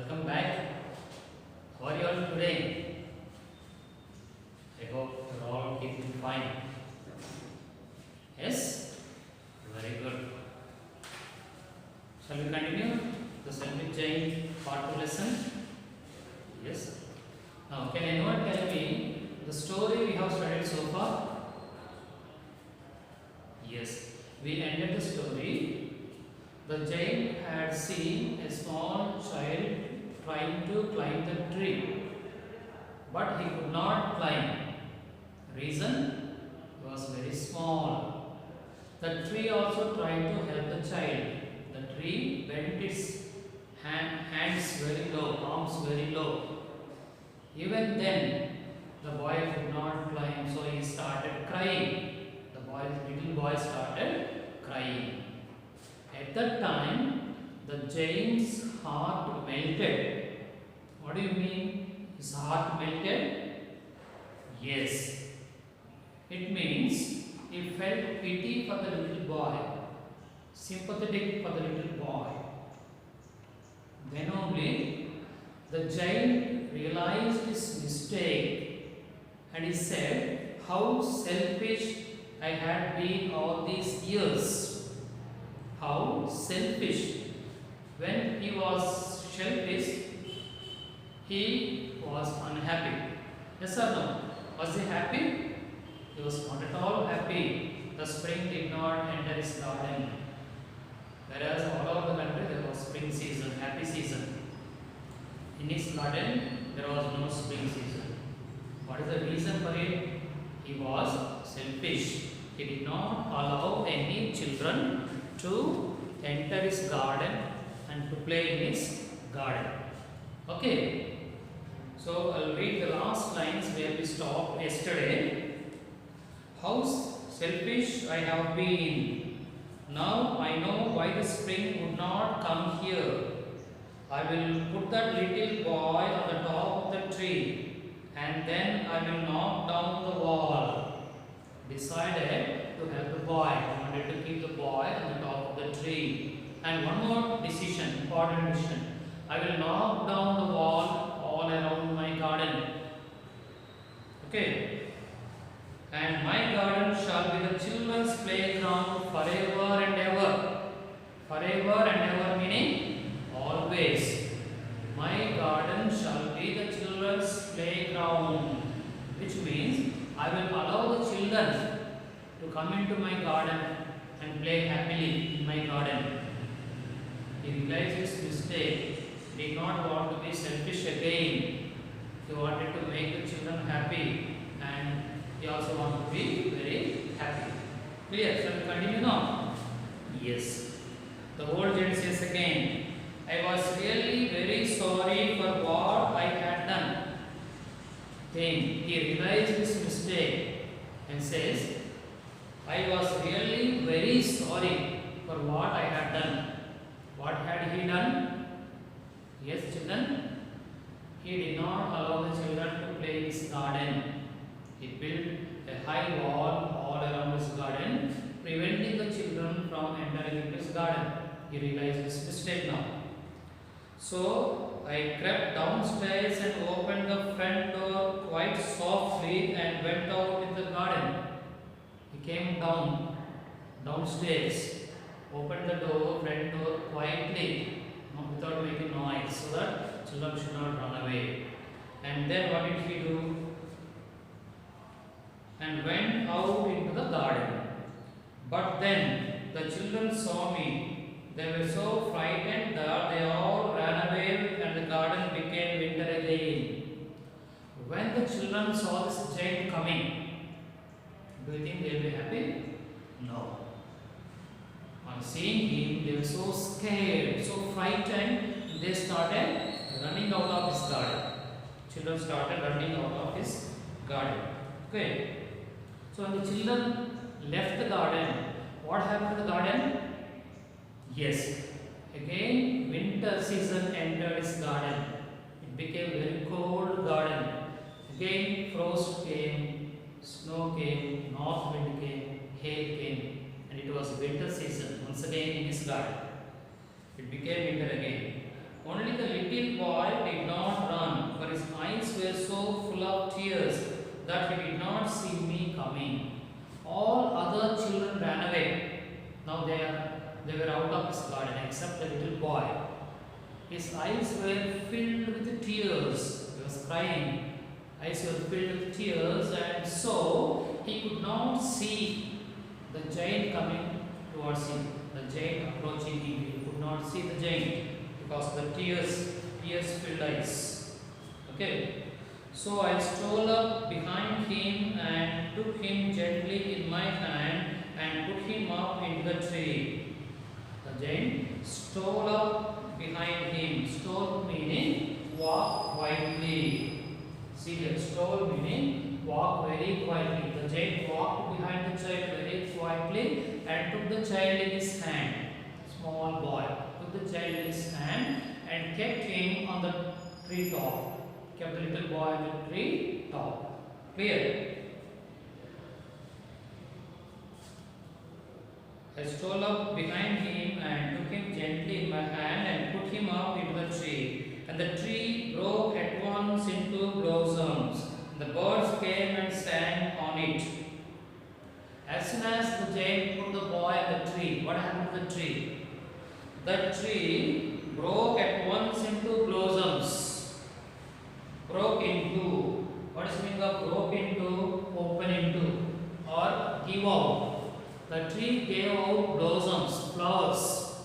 Welcome back. How are you all today? I hope you're all keeping fine. Yes? Very good. Shall we continue the Selfish Giant part 2 lesson? Yes. Now, can anyone tell me the story we have studied so far? Yes. We ended the story. The giant had seen a small child trying to climb the tree, but he could not climb. Reason? He was very small. The tree also tried to help the child. The tree bent its hands very low, arms very low. Even then, the boy could not climb, so he started crying. Little boy started crying. At that time, the giant's heart melted. What do you mean? His heart melted? Yes. It means he felt pity for the little boy, sympathetic for the little boy. Then only the giant realized his mistake and he said, "How selfish I had been all these years." How selfish. When he was selfish, he was unhappy. Yes or no? Was he happy? He was not at all happy. The spring did not enter his garden. Whereas all over the country there was spring season, happy season. In his garden there was no spring season. What is the reason for it? He was selfish. He did not allow any children to enter his garden and to play in his garden. Okay. So I'll read the last lines where we stopped yesterday. How selfish I have been. Now I know why the spring would not come here. I will put that little boy on the top of the tree and then I will knock down the wall. Decided to help the boy. I wanted to keep the boy on the top of the tree. And one more decision, important decision. I will knock down the wall all around my garden. Okay. And my garden shall be the children's playground forever and ever. Forever and ever meaning always. My garden shall be the children's playground. Which means I will allow the children to come into my garden and play happily in my garden. He realized his mistake. He did not want to be selfish again. He wanted to make the children happy and he also wanted to be very happy. Clear? Shall we continue now? Yes. The old giant says again, I was really very sorry for what I had done. Then he realized his mistake and says, I was really very sorry for what I had done. What had he done? Yes, children. He did not allow the children to play in his garden. He built a high wall all around his garden, preventing the children from entering into his garden. He realized his mistake now. So I crept downstairs and opened the front door quite softly and went out in the garden. He came downstairs, opened the front door quietly, without making noise, so that children should not run away. And then what did he do? And went out into the garden. But then the children saw me. They were so frightened that they all ran away and the garden became winter again. When the children saw this giant coming, do you think they will be happy? No. On seeing him, they were so scared, so frightened, they started running out of his garden. Children started running out of his garden. Okay. So when the children left the garden, what happened to the garden? Yes. Again, winter season entered his garden. It became a very cold garden. Again, frost came, snow came, north wind came, hail came, and it was winter season once again in his garden. It became winter again. Only the little boy see me coming. All other children ran away. Now they were out of this garden except the little boy. His eyes were filled with tears. He was crying. Eyes were filled with tears, and so he could not see the giant coming towards him. The giant approaching him. He could not see the giant because of the tears-filled eyes. Okay. So I stole up behind him and took him gently in my hand and put him up into the tree. The giant stole up behind him. Stole meaning walk quietly. See here, stole meaning walk very quietly. The giant walked behind the child very quietly and took the child in his hand. Small boy took the child in his hand and kept him on the tree top. Kept the little boy on the tree top. Clear? I stole up behind him and took him gently in my hand and put him up into the tree. And the tree broke at once into blossoms. The birds came and sang on it. As soon as the giant put the boy on the tree, what happened to the tree? The tree broke at once into blossoms. Broke into. What is the meaning of broke into? Open into or give out. The tree gave out blossoms, flowers,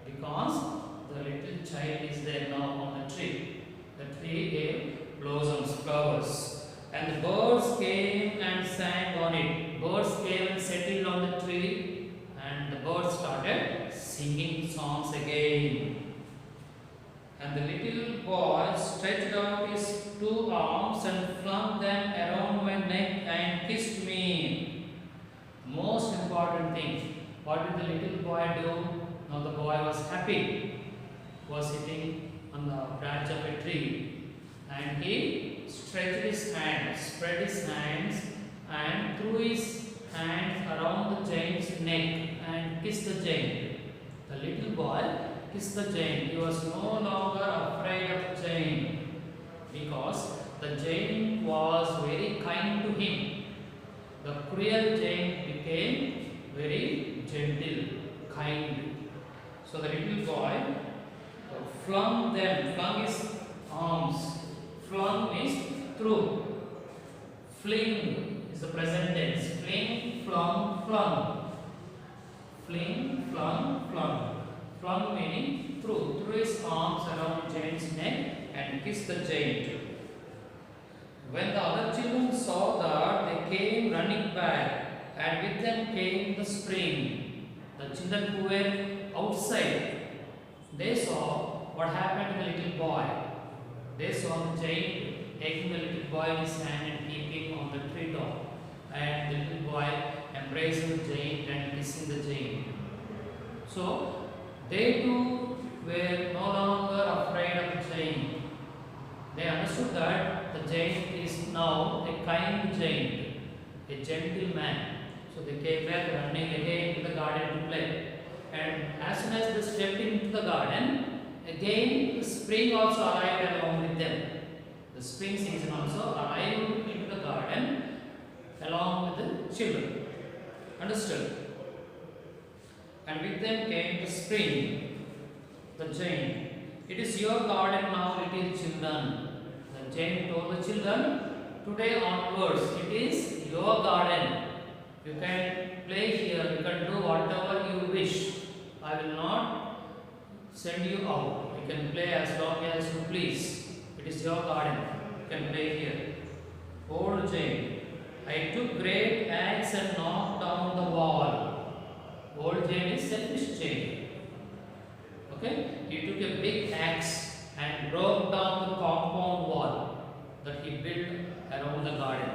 because the little child is there now on the tree. The tree gave blossoms, flowers, and the birds came and sang on it. Birds came and settled on the tree, and the birds started singing songs again. And the little boy stretched out his two arms and flung them around my neck and kissed me. Most important thing, what did the little boy do? Now the boy was happy. Was sitting on the branch of a tree, and he stretched his hands, spread his hands, and threw his hands around the giant's neck and kissed the giant. The little boy kissed the giant. He was no longer afraid of the giant because the giant was very kind to him. The cruel giant became very gentle, kind. So the little boy flung his arms. Flung means threw. Fling is the present tense. Fling, flung, flung. Fling, flung, flung. Flung meaning threw. Threw his arms around the giant's neck and kissed the giant. When the other children saw that, they came running back, and with them came the spring. The children who were outside, they saw what happened to the little boy. They saw the giant taking the little boy in his hand and keeping him on the tree top, and the little boy embracing the giant and kissing the giant. So they too were no longer afraid of the giant. They understood that the giant is now a kind giant, a gentle man. So they came back running again to the garden to play. And as soon as they stepped into the garden, again the spring also arrived along with them. The spring season also arrived into the garden along with the children. Understood? And with them came the spring, the giant. It is your garden now, little children. The giant told the children, today onwards, it is your garden. You can play here, you can do whatever you wish. I will not send you out. You can play as long as you please. It is your garden. You can play here. Old giant, I took great axe and knocked down the wall. Old giant is selfish giant. Okay? He took a big axe and broke down the compound wall that he built around the garden.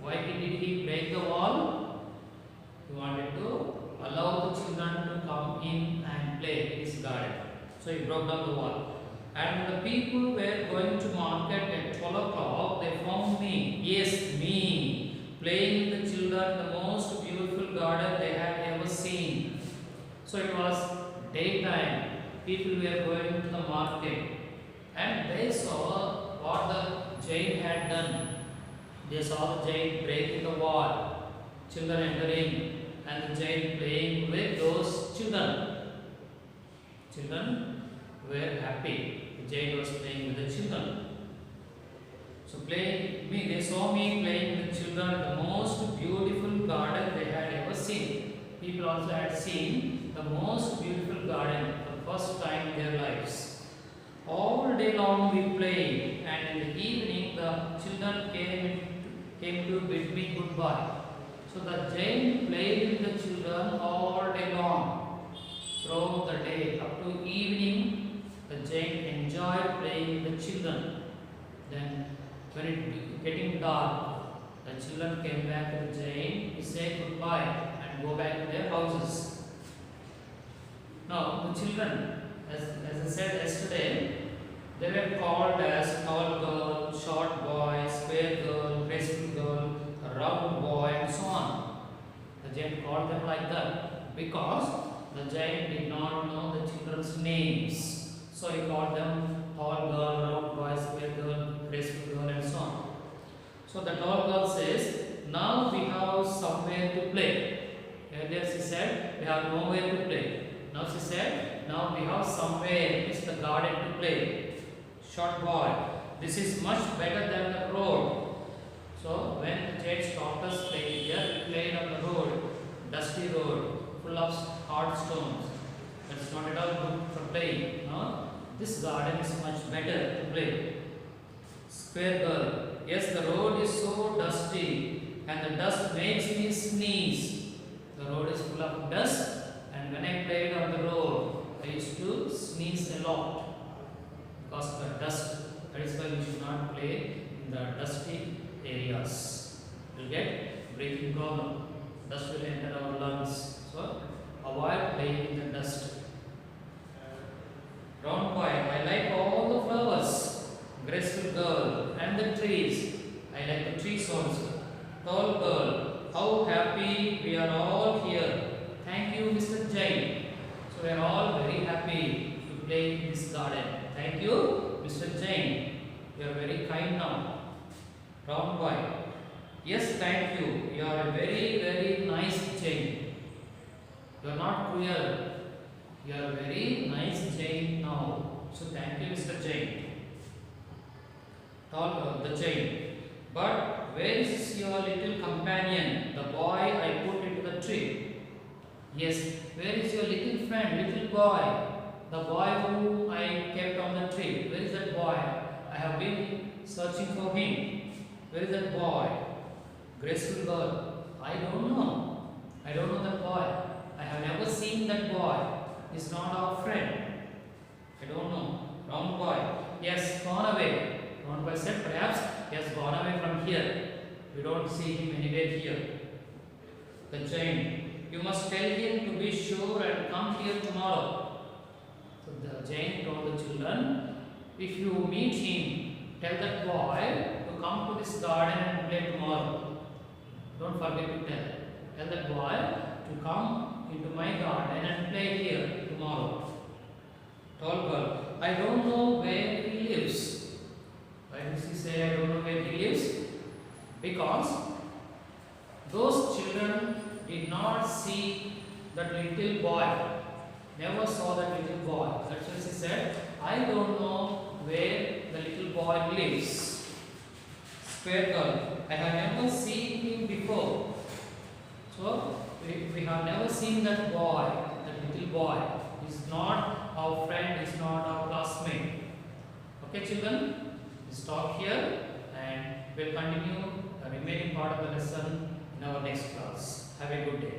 Why did he break the wall? He wanted to allow the children to come in and play in his garden. So he broke down the wall. And when the people were going to market at 12 o'clock, they found me, yes, me, playing with the children in the most beautiful garden they had ever seen. So it was daytime. People were going to the market, and they saw what the giant had done. They saw the giant breaking the wall, children entering, and the giant playing with those children. Children were happy. The giant was playing with the children. So they saw me playing with children in the most beautiful garden they had ever seen. People also had seen the most beautiful garden for the first time in their lives. All day long we played, and in the evening the children came to bid me goodbye. So the giant played with the children all day long. Throughout the day up to evening, the giant enjoyed playing with the children. Then when it getting dark, the children came back to the giant to say goodbye and go back to their houses. Now the children, as I said yesterday, they were called as tall girl, short boy, square girl, graceful girl, round boy, and so on. The giant called them like that because the giant did not know the children's names. So he called them tall girl, round boy, square girl, graceful girl, and so on. So the tall girl says, now we have somewhere to play. Earlier she said, we have nowhere to play. Now she said, now we have somewhere, it's the garden to play. Short boy, this is much better than the road. So when the giant stopped us playing here, we played on the road, dusty road, full of hard stones. That's not at all good for playing. No? This garden is much better to play. Square girl, yes, the road is so dusty and the dust makes me sneeze. The road is full of dust, and when I played on the road, I used to sneeze a lot because of the dust. That is why we should not play in the dusty areas. You will get breathing problem. Dust will enter our lungs. So avoid playing in the dust. Round boy, I like all the flowers. Graceful girl and the trees. I like the trees also. Tall girl, how happy we are all here. Thank you, Mr. Jain. So we are all very happy to play in this garden. Thank you, Mr. Jain. You are very kind now. Round boy, yes, thank you. You are a very, very nice Jain. You are not cruel. You are a very nice Jain now. So thank you, Mr. Jain. The Jain. But where is your little companion, the boy I put into the tree? Yes, where is your little friend, little boy? The boy whom I kept on the tree. Where is that boy? I have been searching for him. Where is that boy? Graceful girl. I don't know. I don't know that boy. I have never seen that boy. He's not our friend. I don't know. Round boy. Yes, gone away. Round boy said, perhaps he has gone away from here. We don't see him anywhere here. The giant. You must tell him to be sure and come here tomorrow. So the giant told the children, if you meet him, tell that boy to come to this garden and play tomorrow. Don't forget to tell. Tell that boy to come into my garden and play here tomorrow. Tall girl, I don't know where he lives. Why does he say I don't know where he lives? Because those children did not see that little boy. Never saw that little boy. That's why she said, I don't know where the little boy lives. Square girl, I have never seen him before. So we have never seen that boy, that little boy. He's not our friend, he's not our classmate. Okay, children, we stop here and we'll continue the remaining part of the lesson in our next class. Have a good day.